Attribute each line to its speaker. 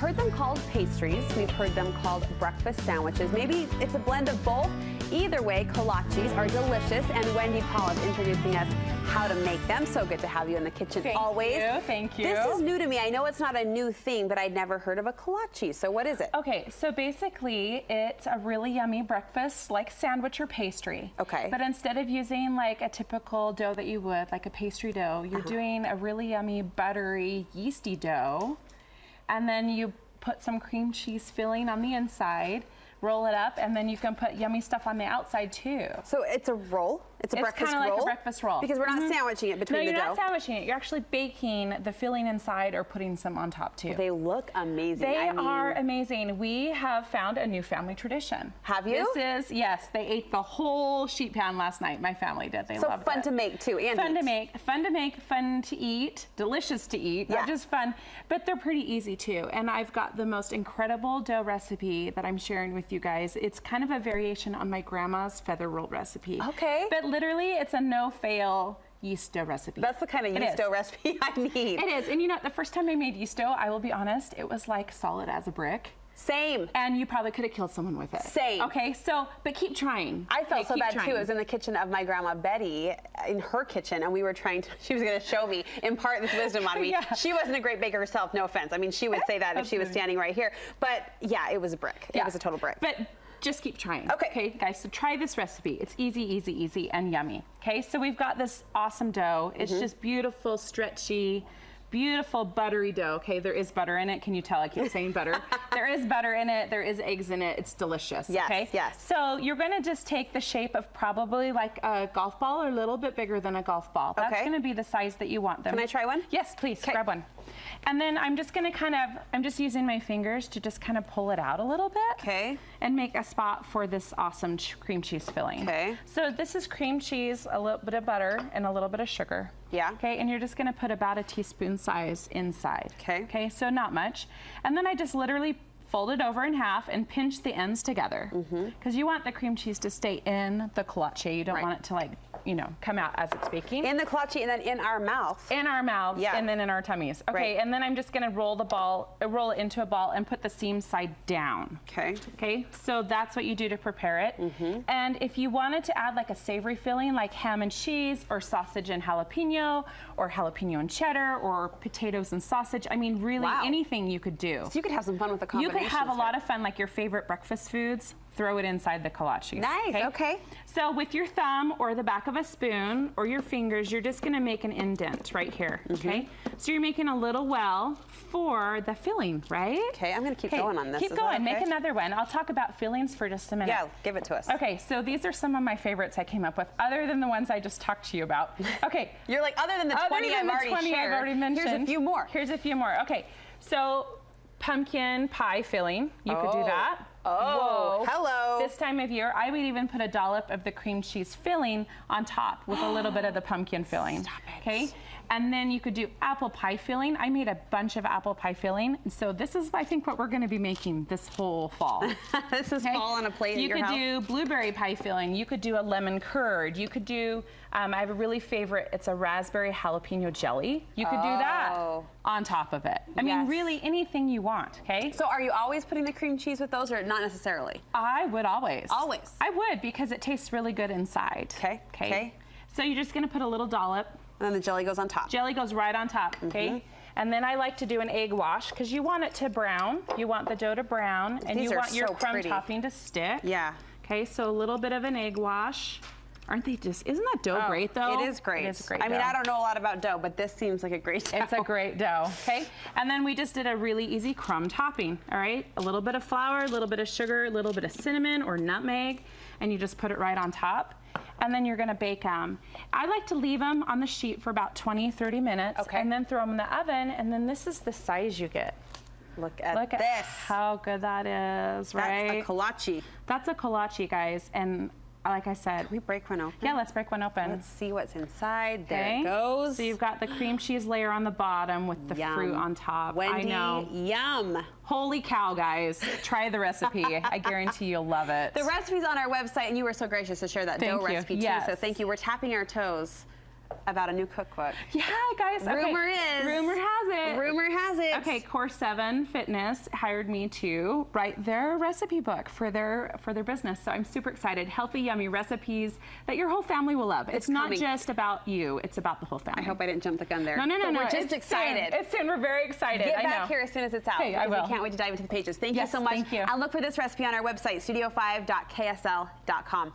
Speaker 1: heard them called pastries. We've heard them called breakfast sandwiches. Maybe it's a blend of both. Either way, kolaches are delicious, and Wendy Paul is introducing us how to make them. So good to have you in the kitchen always.
Speaker 2: Thank you.
Speaker 1: This is new to me. I know it's not a new thing, but I'd never heard of a kolache. So what is it?
Speaker 2: Okay, so basically it's a really yummy breakfast like sandwich or pastry.
Speaker 1: Okay.
Speaker 2: But instead of using like a typical dough that you would, like a pastry dough, you're doing a really yummy, buttery, yeasty dough. And then you put some cream cheese filling on the inside, roll it up, and then you can put yummy stuff on the outside too.
Speaker 1: So it's a roll? It's a breakfast roll?
Speaker 2: It's kind of like a breakfast roll.
Speaker 1: Because we're not sandwiching it between the dough.
Speaker 2: No, you're not sandwiching it. You're actually baking the filling inside or putting some on top too.
Speaker 1: They look amazing.
Speaker 2: They are amazing. We have found a new family tradition.
Speaker 1: Have you?
Speaker 2: This is, yes, they ate the whole sheet pan last night. My family did. They loved it.
Speaker 1: So fun to make too, and
Speaker 2: fun to make, fun to eat, delicious to eat, not just fun, but they're pretty easy too. And I've got the most incredible dough recipe that I'm sharing with you guys. It's kind of a variation on my grandma's feather roll recipe.
Speaker 1: Okay.
Speaker 2: But literally, it's a no-fail yeast dough recipe.
Speaker 1: That's the kind of yeast dough recipe I need.
Speaker 2: It is. And you know, the first time I made yeast dough, I will be honest, it was like solid as a brick.
Speaker 1: Same.
Speaker 2: And you probably could have killed someone with it.
Speaker 1: Same.
Speaker 2: Okay, so, but keep trying.
Speaker 1: I felt so bad too. I was in the kitchen of my grandma Betty, in her kitchen, and we were trying to, she was going to show me, impart this wisdom on me. She wasn't a great baker herself, no offense. I mean, she would say that if she was standing right here. But yeah, it was a brick. It was a total brick.
Speaker 2: But just keep trying.
Speaker 1: Okay,
Speaker 2: guys, so try this recipe. It's easy, easy, easy, and yummy. Okay, so we've got this awesome dough. It's just beautiful, stretchy, beautiful buttery dough. Okay, there is butter in it. Can you tell I keep saying butter? There is butter in it. There is eggs in it. It's delicious.
Speaker 1: Yes,
Speaker 2: okay?
Speaker 1: yes.
Speaker 2: So you're going to just take the shape of probably like a golf ball or a little bit bigger than a golf ball. That's going to be the size that you want them.
Speaker 1: Can I try one?
Speaker 2: Yes, please. Grab one. And then I'm just going to I'm just using my fingers to just kind of pull it out a little bit.
Speaker 1: Okay.
Speaker 2: And make a spot for this awesome cream cheese filling.
Speaker 1: Okay.
Speaker 2: So this is cream cheese, a little bit of butter, and a little bit of sugar.
Speaker 1: Yeah.
Speaker 2: Okay, and you're just gonna put about a teaspoon size inside.
Speaker 1: Okay.
Speaker 2: Okay, so not much. And then I just literally fold it over in half and pinch the ends together. Because you want the cream cheese to stay in the kolache. You don't want it to, like, you know, come out as it's baking.
Speaker 1: In the kolache and then in our mouth.
Speaker 2: In our mouths, and then in our tummies. Okay, and then I'm just gonna roll it into a ball and put the seam side down.
Speaker 1: Okay.
Speaker 2: Okay, so that's what you do to prepare it. And if you wanted to add like a savory filling, like ham and cheese, or sausage and jalapeno, or jalapeno and cheddar, or potatoes and sausage, I mean, really anything you could do.
Speaker 1: So you could have some fun with the combination.
Speaker 2: You could have a lot of fun, like your favorite breakfast foods, throw it inside the kolaches.
Speaker 1: Nice, okay.
Speaker 2: So with your thumb or the back of a spoon or your fingers, you're just gonna make an indent right here, okay? So you're making a little well for the filling, right?
Speaker 1: Okay, I'm gonna keep going on this.
Speaker 2: Keep going, make another one. I'll talk about fillings for just a minute.
Speaker 1: Yeah, give it to us.
Speaker 2: Okay, so these are some of my favorites I came up with, other than the ones I just talked to you about. Okay.
Speaker 1: You're like, other than the 20 I've already mentioned. Here's a few more.
Speaker 2: Here's a few more. Okay, so pumpkin pie filling, you could do that.
Speaker 1: Oh, hello.
Speaker 2: This time of year, I would even put a dollop of the cream cheese filling on top with a little bit of the pumpkin filling.
Speaker 1: Stop it.
Speaker 2: Okay, and then you could do apple pie filling. I made a bunch of apple pie filling, so this is, I think, what we're going to be making this whole fall.
Speaker 1: This is fall on a plate at your house.
Speaker 2: You could do blueberry pie filling. You could do a lemon curd. You could do, I have a really favorite, it's a raspberry jalapeno jelly. You could do that on top of it. I mean, really anything you want, okay?
Speaker 1: So are you always putting the cream cheese with those, or not necessarily?
Speaker 2: I would always.
Speaker 1: Always?
Speaker 2: I would, because it tastes really good inside.
Speaker 1: Okay. Okay.
Speaker 2: So you're just gonna put a little dollop.
Speaker 1: And then the jelly goes on top.
Speaker 2: Jelly goes right on top, okay? And then I like to do an egg wash, because you want it to brown. You want the dough to brown, and you want your crumb topping to stick.
Speaker 1: Yeah.
Speaker 2: Okay, so a little bit of an egg wash. Aren't they just, isn't that dough great though?
Speaker 1: It is great.
Speaker 2: It is great.
Speaker 1: I mean, I don't know a lot about dough, but this seems like a great dough.
Speaker 2: It's a great dough, okay? And then we just did a really easy crumb topping, all right? A little bit of flour, a little bit of sugar, a little bit of cinnamon or nutmeg, and you just put it right on top. And then you're gonna bake them. I like to leave them on the sheet for about 20, 30 minutes, and then throw them in the oven, and then this is the size you get.
Speaker 1: Look at
Speaker 2: Look
Speaker 1: this.
Speaker 2: At how good that is, right?
Speaker 1: That's a kolache.
Speaker 2: That's a kolache, guys, and like I said.
Speaker 1: Can we break one open?
Speaker 2: Yeah, let's break one open.
Speaker 1: Let's see what's inside. There it goes.
Speaker 2: So you've got the cream cheese layer on the bottom with the fruit on top.
Speaker 1: Wendy,
Speaker 2: I know.
Speaker 1: yum.
Speaker 2: Holy cow, guys. Try the recipe. I guarantee you'll love it.
Speaker 1: The recipe's on our website, and you were so gracious to share that dough recipe too, so thank you. We're tapping our toes about a new cookbook.
Speaker 2: Yeah, guys.
Speaker 1: Rumor has it.
Speaker 2: Okay, Course 7 Fitness hired me to write their recipe book for their business. So I'm super excited. Healthy, yummy recipes that your whole family will love. It's not just about you, it's about the whole family.
Speaker 1: I hope I didn't jump the gun there.
Speaker 2: No.
Speaker 1: We're just excited.
Speaker 2: It's soon. We're very excited.
Speaker 1: Get back here as soon as it's out.
Speaker 2: Okay, I will.
Speaker 1: We can't wait to dive into the pages. Thank you so much.
Speaker 2: Thank you.
Speaker 1: And look for this recipe on our website, studio5.ksl.com.